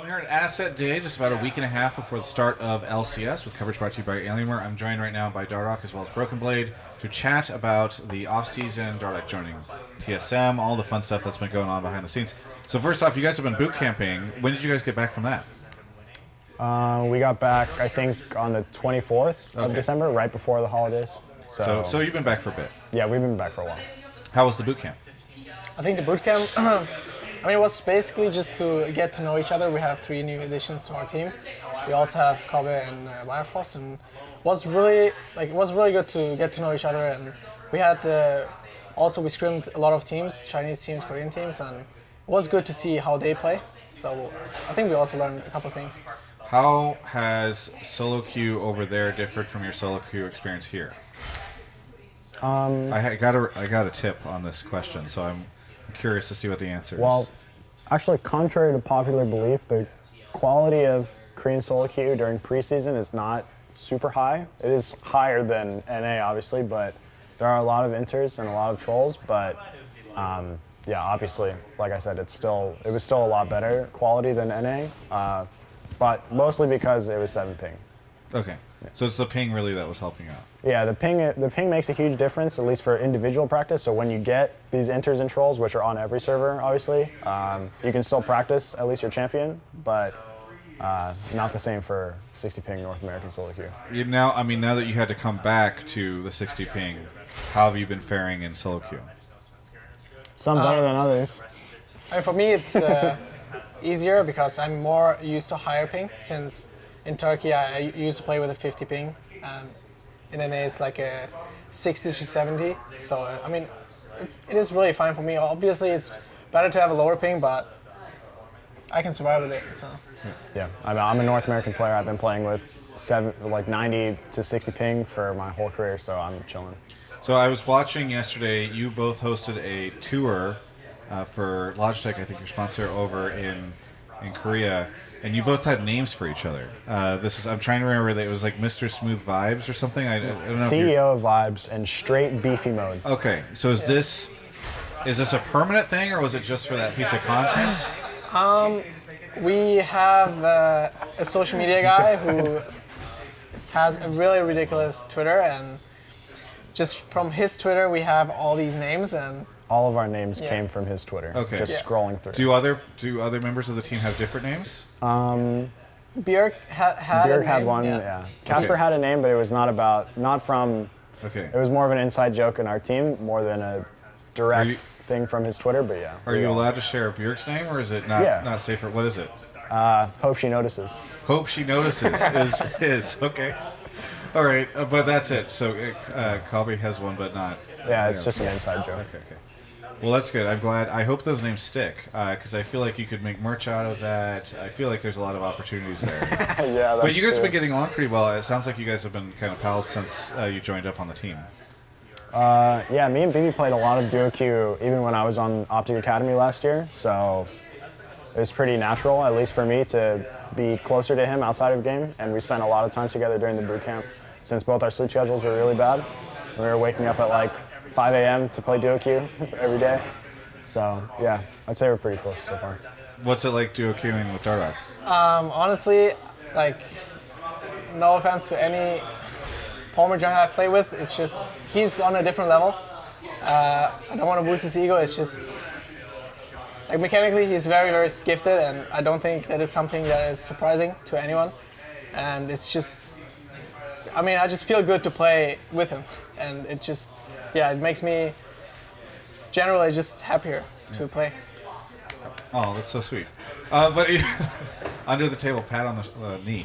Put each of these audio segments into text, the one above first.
Well, I'm here at Asset Day, just about a week and a half before the start of LCS, with coverage brought to you by Alienware. I'm joined right now by Dardoch as well as Brokenblade to chat about the off-season, Dardoch joining TSM, all the fun stuff that's been going on behind the scenes. So first off, you guys have been boot camping. When did you guys get back from that? We got back, I think, on the 24th of December, right before the holidays. So you've been back for a bit. Yeah, we've been back for a while. How was the boot camp? I think the boot camp, it was basically just to get to know each other. We have 3 new additions to our team. We also have Kobe and Wirefrost, and it was really good to get to know each other. And we had we scrimmed a lot of teams, Chinese teams, Korean teams, and it was good to see how they play. So I think we also learned a couple of things. How has solo queue over there differed from your solo queue experience here? I got a tip on this question, so I'm curious to see what the answer is. Well, actually, contrary to popular belief, the quality of Korean solo queue during preseason is not super high. It is higher than NA, obviously, but there are a lot of inters and a lot of trolls. But yeah, obviously, like I said, it was still a lot better quality than NA, but mostly because it was 7 ping. Okay, so it's the ping really that was helping out. Yeah, the ping makes a huge difference, at least for individual practice. So when you get these inters and trolls, which are on every server, obviously, you can still practice at least your champion, but not the same for 60 ping North American solo queue. Now that you had to come back to the 60 ping, how have you been faring in solo queue? Some better than others. For me, it's easier because I'm more used to higher ping, since in Turkey I used to play with a 50 ping, and in NA it's like a 60 to 70. So it is really fine for me. Obviously, it's better to have a lower ping, but I can survive with it. So. Yeah, I'm a North American player. I've been playing with 90 to 60 ping for my whole career, so I'm chilling. So I was watching yesterday. You both hosted a tour for Logitech, I think your sponsor, over in Korea, and you both had names for each other. I'm trying to remember that it was like Mr. Smooth Vibes or something. I don't know. CEO of Vibes and straight beefy mode. Okay, so is this a permanent thing, or was it just for that piece of content? We have a social media guy who has a really ridiculous Twitter, and just from his Twitter we have all these names, and all of our names came from his Twitter. Okay. Just scrolling through. Do other members of the team have different names? Björk had one. Yeah. Casper had a name, but it was not from. Okay. It was more of an inside joke in our team, more than a direct thing from his Twitter. But yeah. Are you allowed to share Björk's name, or is it not safe? What is it? Hope she notices. Hope she notices is okay. All right, but that's it. So Colby has one, but not. Yeah, it's just an inside joke. Okay. Well, that's good. I'm glad. I hope those names stick, because I feel like you could make merch out of that. I feel like there's a lot of opportunities there. Yeah, that's But you guys have true. been getting along pretty well. It sounds like you guys have been kind of pals since you joined up on the team. Yeah, me and Bibi played a lot of duo queue even when I was on Optic Academy last year, so it was pretty natural, at least for me, to be closer to him outside of game, and we spent a lot of time together during the boot camp since both our sleep schedules were really bad. We were waking up at like 5 a.m. to play duo queue every day. So yeah, I'd say we're pretty close so far. What's it like duo queuing with Dardoch? Honestly, no offense to any Palmer jungle I play with, it's just he's on a different level. I don't want to boost his ego. It's just mechanically he's very, very gifted, and I don't think that is something that is surprising to anyone. And it's just, I just feel good to play with him, and it just, it makes me generally just happier to play. Oh, that's so sweet. But under the table, pat on the knee.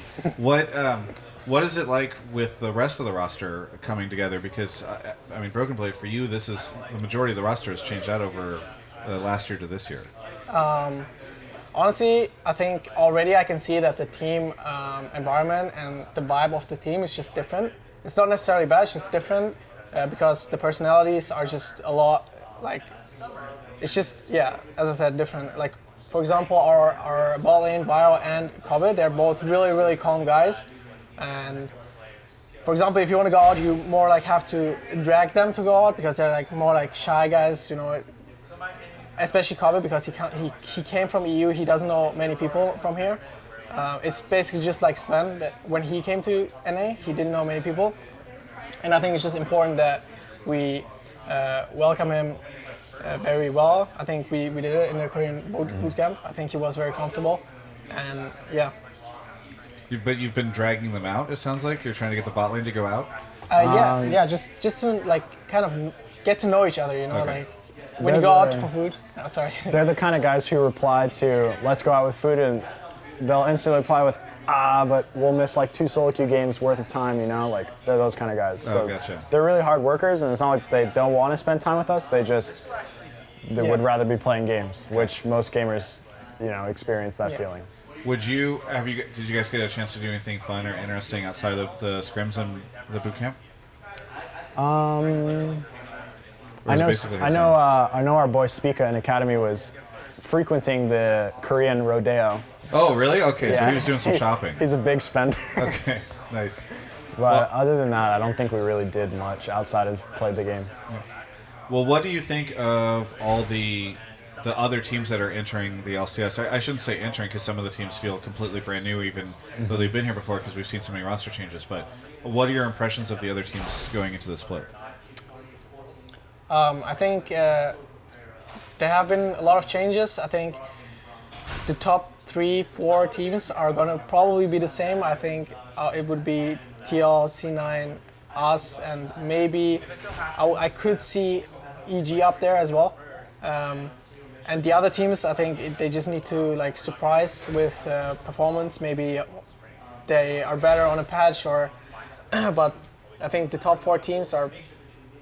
What is it like with the rest of the roster coming together? Because Brokenblade, for you, this is the majority of the roster has changed out over last year to this year. Honestly, I think already I can see that the team environment and the vibe of the team is just different. It's not necessarily bad, it's just different because the personalities are just a lot, it's just, as I said, different. For example, our bot lane, Bio and Kobe, they're both really, really calm guys. And for example, if you want to go out, you more have to drag them to go out because they're more shy guys, especially Kobe, because he came from EU. He doesn't know many people from here. It's basically just like Sven. That when he came to NA, he didn't know many people, and I think it's just important that we welcome him very well. I think we did it in the Korean boot camp. I think he was very comfortable, and yeah. But you've been dragging them out. It sounds like you're trying to get the bot lane to go out. Just to like kind of get to know each other. You know, Okay. like when you go out for food. Oh, sorry. They're the kind of guys who reply to "Let's go out with food," and they'll instantly reply with but we'll miss like 2 solo queue games worth of time, you know? Like, they're those kind of guys. So gotcha. they're really hard workers, and it's not like they don't want to spend time with us. They would rather be playing games, which most gamers, you know, experience that feeling. Did you guys get a chance to do anything fun or interesting outside of the scrims and the boot camp? I know our boy Spica in Academy was frequenting the Korean rodeo. Oh, really? Okay, so he was doing some shopping. He's a big spender. Okay, nice. But other than that, I don't think we really did much outside of played the game. Yeah. Well, what do you think of all the other teams that are entering the LCS? I shouldn't say entering, because some of the teams feel completely brand new, even though they've been here before, because we've seen so many roster changes. But what are your impressions of the other teams going into the split? I think there have been a lot of changes. I think the top 3-4 teams are going to probably be the same. I think it would be TL, C9, us, and maybe I could see EG up there as well. And the other teams, I think they just need to like surprise with performance. Maybe they are better on a patch, but I think the top 4 teams are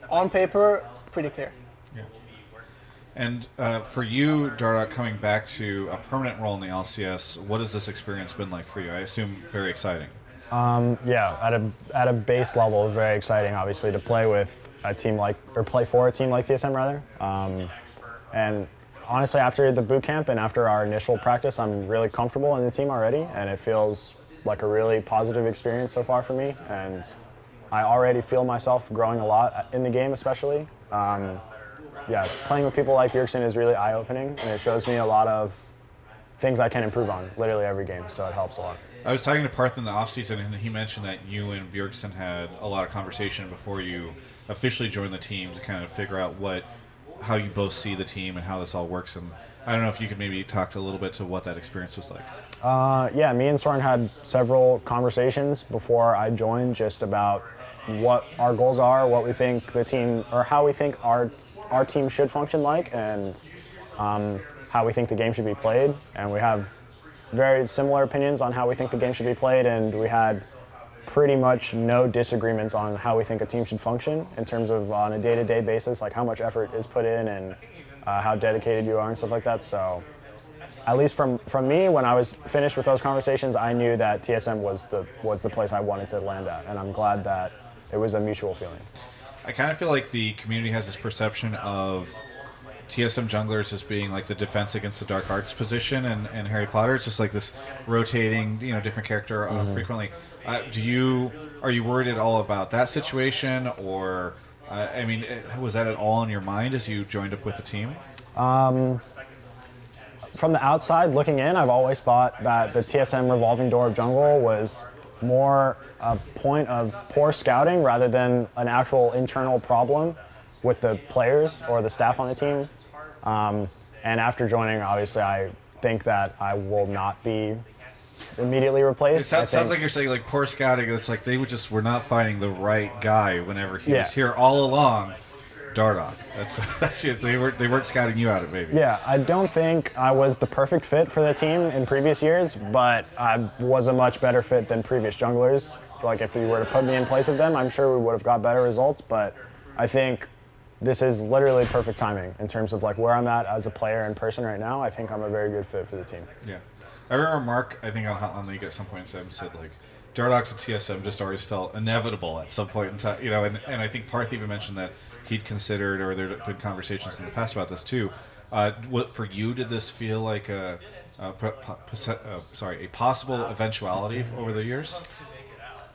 on paper pretty clear. Yeah. And for you, Dardoch, coming back to a permanent role in the LCS, what has this experience been like for you? I assume very exciting. At a base level, it's very exciting, obviously, to play with a team play for a team like TSM rather. And honestly, after the boot camp and after our initial practice, I'm really comfortable in the team already, and it feels like a really positive experience so far for me. And I already feel myself growing a lot in the game, especially. Playing with people like Bjergsen is really eye-opening, and it shows me a lot of things I can improve on literally every game, so it helps a lot. I was talking to Parth in the offseason, and he mentioned that you and Bjergsen had a lot of conversation before you officially joined the team to kind of figure out how you both see the team and how this all works. And I don't know if you could maybe talk a little bit to what that experience was like. Me and Soren had several conversations before I joined just about what our goals are, what we think the team, or how we think our team should function like, and how we think the game should be played. And we have very similar opinions on how we think the game should be played, and we had pretty much no disagreements on how we think a team should function in terms of on a day-to-day basis, like how much effort is put in and how dedicated you are and stuff like that. So at least from me, when I was finished with those conversations, I knew that TSM was the place I wanted to land at, and I'm glad that it was a mutual feeling. I kind of feel like the community has this perception of TSM junglers as being like the defense against the dark arts position, and Harry Potter. It's just like this rotating, different character frequently. Are you worried at all about that situation, or was that at all in your mind as you joined up with the team? From the outside looking in, I've always thought that the TSM revolving door of jungle was more a point of poor scouting rather than an actual internal problem with the players or the staff on the team. And after joining, obviously, I think that I will not be immediately replaced. It sounds like you're saying like poor scouting. It's like they were not finding the right guy whenever he was here all along. Dardoch. That's it. They weren't scouting you out, maybe. Yeah, I don't think I was the perfect fit for the team in previous years, but I was a much better fit than previous junglers. Like if you were to put me in place of them, I'm sure we would have got better results. But I think this is literally perfect timing in terms of like where I'm at as a player and person right now. I think I'm a very good fit for the team. Yeah, I remember Mark, I think on Hotline League at some point said like Dardoch to TSM just always felt inevitable at some point in time, and I think Parth even mentioned that he'd considered, or there had been conversations in the past about this too. For you, did this feel like a possible eventuality over the years?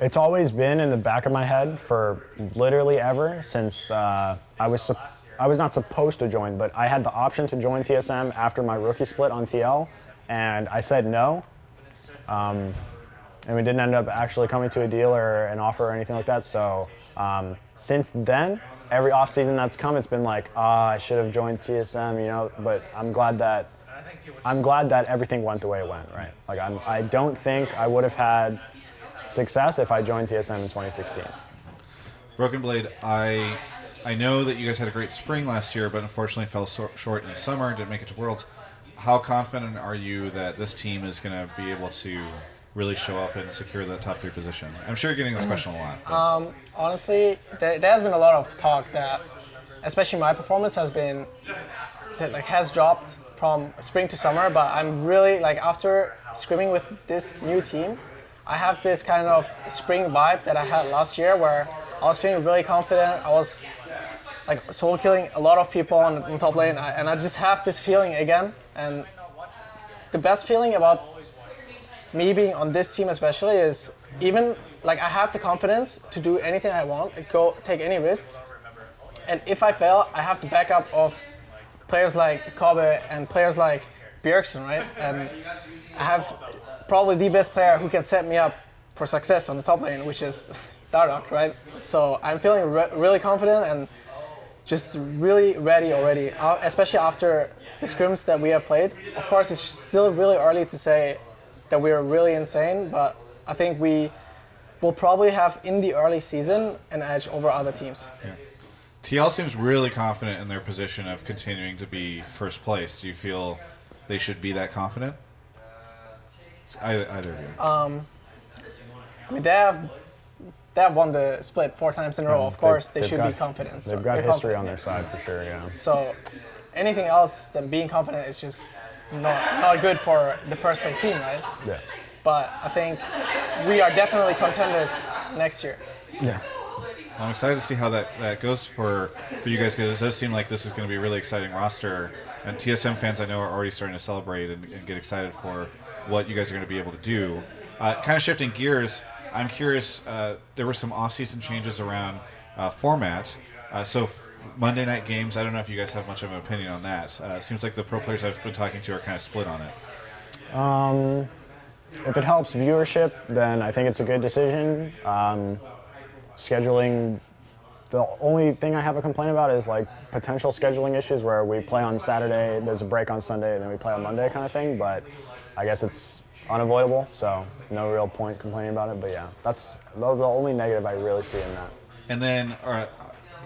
It's always been in the back of my head for literally ever since I was I was not supposed to join, but I had the option to join TSM after my rookie split on TL, and I said no. And we didn't end up actually coming to a deal or an offer or anything like that. So since then, every offseason that's come, it's been like, I should have joined TSM, you know. But I'm glad that everything went the way it went, right? Like I don't think I would have had success if I joined TSM in 2016. Brokenblade, I know that you guys had a great spring last year, but unfortunately fell short in the summer, didn't make it to Worlds. How confident are you that this team is going to be able to really show up and secure the top 3 position? I'm sure you're getting this question a lot. Honestly, there has been a lot of talk that, especially my performance has dropped from spring to summer. But I'm really after scrimming with this new team, I have this kind of spring vibe that I had last year, where I was feeling really confident. I was solo killing a lot of people on top lane, and I just have this feeling again. And the best feeling about me being on this team especially is even I have the confidence to do anything I want, go take any risks. And if I fail, I have the backup of players like Kobe and players like Bjergsen, right? And I have probably the best player who can set me up for success on the top lane, which is Dardoch, right? So I'm feeling really confident and just really ready already, especially after the scrims that we have played. Of course, it's still really early to say that we're really insane, but I think we will probably have, in the early season, an edge over other teams. Yeah. TL seems really confident in their position of continuing to be first place. Do you feel they should be that confident? Either of you. I mean, they have won the split 4 times in a row. Of course, they should be confident. They've got history on their side for sure, yeah. So anything else than being confident is just not good for the first place team, right? Yeah. But I think we are definitely contenders next year. Yeah. I'm excited to see how that goes for you guys, because it does seem like this is going to be a really exciting roster. And TSM fans I know are already starting to celebrate and get excited for what you guys are going to be able to do. Kind of shifting gears, I'm curious, there were some off-season changes around format. So Monday night games, I don't know if you guys have much of an opinion on that. It seems like the pro players I've been talking to are kind of split on it. If it helps viewership, then I think it's a good decision. Scheduling, the only thing I have a complaint about is potential scheduling issues where we play on Saturday, there's a break on Sunday, and then we play on Monday kind of thing. But I guess it's unavoidable, so no real point complaining about it. But yeah, those are the only negative I really see in that. And then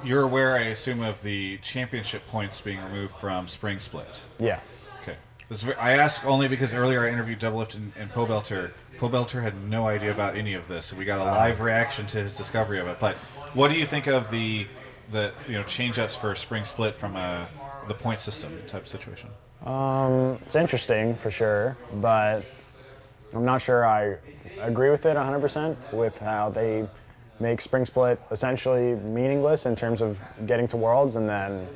you're aware, I assume, of the championship points being removed from Spring Split. Yeah. Okay. I ask only because earlier I interviewed Doublelift and Pobelter. Pobelter had no idea about any of this, and we got a live reaction to his discovery of it. But what do you think of the change-ups for Spring Split from the point system type situation? It's interesting for sure, but I'm not sure I agree with it 100% with how they make Spring Split essentially meaningless in terms of getting to Worlds, and then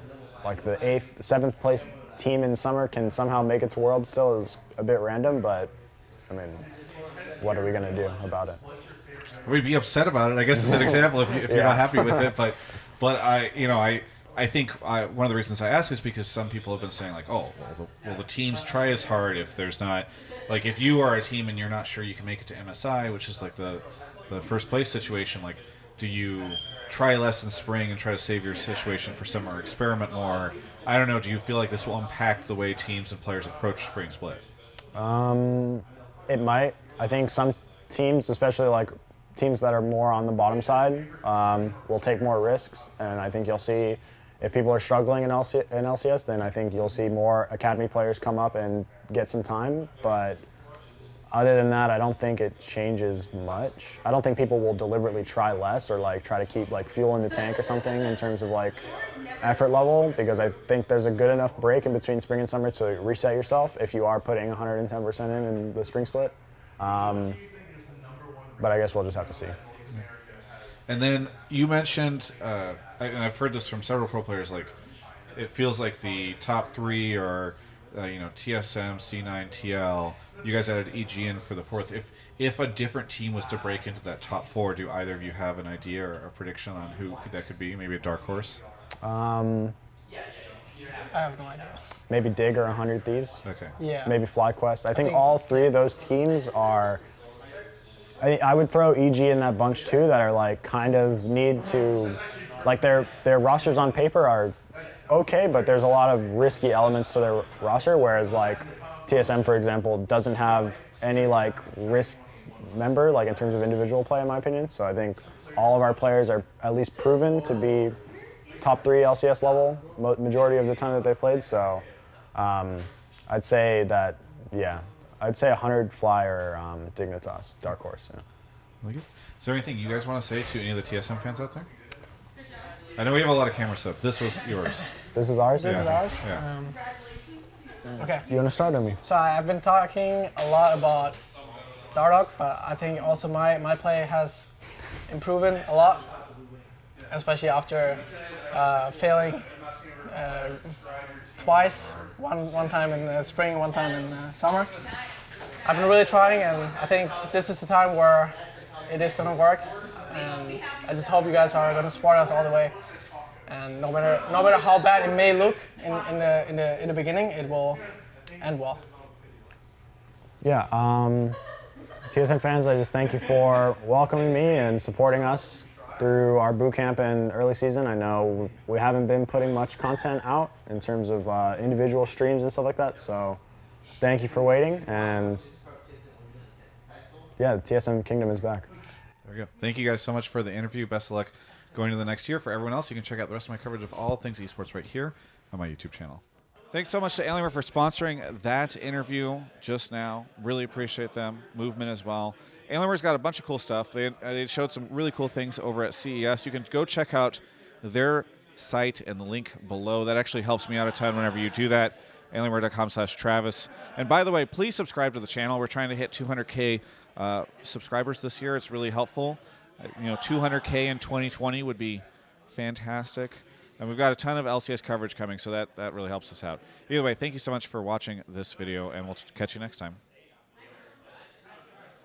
the 8th, 7th place team in summer can somehow make it to Worlds still is a bit random, but I mean, what are we going to do about it? We'd be upset about it, I guess, as an example, if you're not happy with it. But I think one of the reasons I ask is because some people have been saying will the teams try as hard if there's not, if you are a team and you're not sure you can make it to MSI, which is the first place situation, do you try less in spring and try to save your situation for summer, or experiment more? I don't know. Do you feel like this will impact the way teams and players approach Spring Split? It might. I think some teams, especially teams that are more on the bottom side, will take more risks, and I think you'll see if people are struggling in LCS, then I think you'll see more academy players come up and get some time. But other than that, I don't think it changes much. I don't think people will deliberately try less or try to keep fuel in the tank or something in terms of effort level, because I think there's a good enough break in between spring and summer to reset yourself if you are putting 110% in the Spring Split. But I guess we'll just have to see. And then you mentioned, and I've heard this from several pro players, it feels like the top 3 are, TSM, C9, TL. You guys added EG in for the 4th. If a different team was to break into that top 4, do either of you have an idea or a prediction on who that could be? Maybe a dark horse? I have no idea. Maybe Dig or 100 Thieves. Okay. Yeah. Maybe FlyQuest. I think think- all three of those teams are. I would throw EG in that bunch too. That are like kind of need to, like their rosters on paper are okay, but there's a lot of risky elements to their roster. Whereas like TSM, for example, doesn't have any like risk member like in terms of individual play, in my opinion. So I think all of our players are at least proven to be top 3 LCS level majority of the time that they played. So I'd say that, yeah, I'd say 100 Fly or Dignitas, Dark Horse. Yeah. Really good. Is there anything you guys want to say to any of the TSM fans out there? I know we have a lot of camera stuff. This was yours. This is ours? This is ours. Yeah. Okay. You want to start on me? So I've been talking a lot about Dardoch, but I think also my play has improved a lot, especially after failing twice. One time in the spring, one time in summer. I've been really trying, and I think this is the time where it is going to work. And I just hope you guys are going to support us all the way. And no matter how bad it may look in the beginning, it will end well. Yeah, TSM fans, I just thank you for welcoming me and supporting us through our boot camp and early season. I know we haven't been putting much content out in terms of individual streams and stuff like that, so thank you for waiting, and yeah, the TSM Kingdom is back. There we go. Thank you guys so much for the interview. Best of luck going to the next year. For everyone else, you can check out the rest of my coverage of all things esports right here on my YouTube channel. Thanks so much to Alienware for sponsoring that interview just now. Really appreciate them. Movement as well. Alienware's got a bunch of cool stuff. They showed some really cool things over at CES. You can go check out their site and the link below. That actually helps me out a ton whenever you do that. Alienware.com/Travis. And by the way, please subscribe to the channel. We're trying to hit 200K subscribers this year. It's really helpful. 200K in 2020 would be fantastic. And we've got a ton of LCS coverage coming, so that really helps us out. Either way, thank you so much for watching this video, and we'll catch you next time.